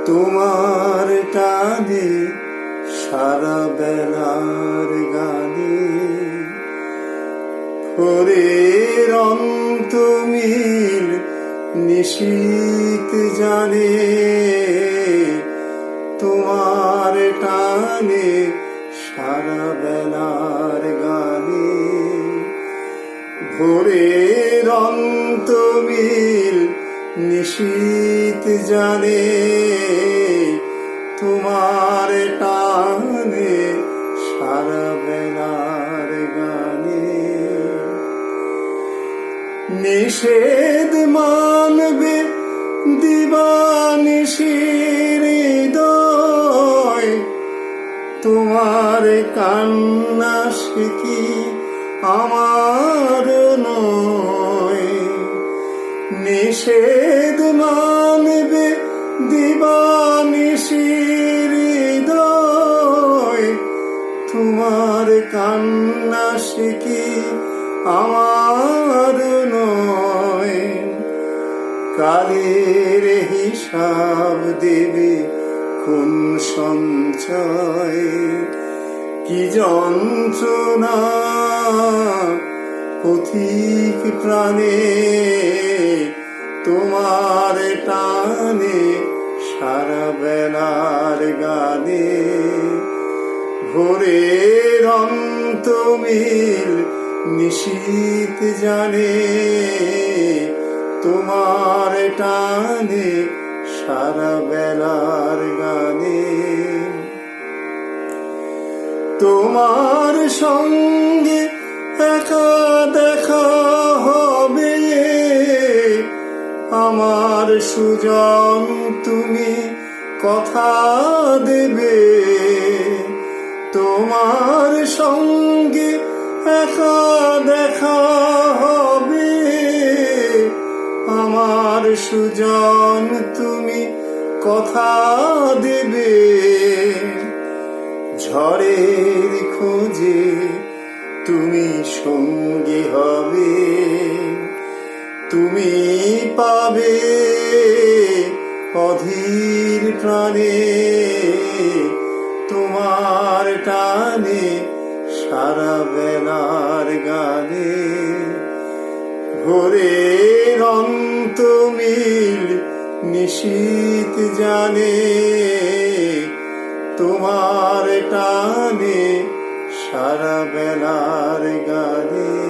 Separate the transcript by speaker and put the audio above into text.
Speaker 1: তোমার টানে সারা বেলার গানে ভোরের অন্তমিল নিশীথ জানে। তোমার টানে সারা বেলার গানে ভোরের অন্তমিল নিশীথ জানে। তোমার টানে সারা বেলার গানে নিষেধ মানবে দিবানিশির হৃদয়। তোমার কান্না সে কি আমার নয়। নিষেধ মানবে দিবানিশির হৃদয়। তোমার কান্না সে কি আমার নয়। কালের হিসাব দেবে কোন সঞ্চয়। কি যন্ত্রণা পথিক প্রাণে তোমার টানে সারা বেলার গানে ভোরের অন্তমিল নিশীথ জানে। তোমার টানে সারা বেলার গানে তোমার সঙ্গে একা দেখা হবে আমার সুজন তুমি কথা দেবে। তোমার সঙ্গে একা দেখা হবে আমার সুজন তুমি কথা দেবে। ঝড়ের খোঁজে তুমি সঙ্গী হবে। তুমি পাবে অধীর প্রাণে তোমার টানে সারা বেলার গানে ভোরের অন্তমিল নিশীথ জানে। তোমার টানে সারা বেলার গানে।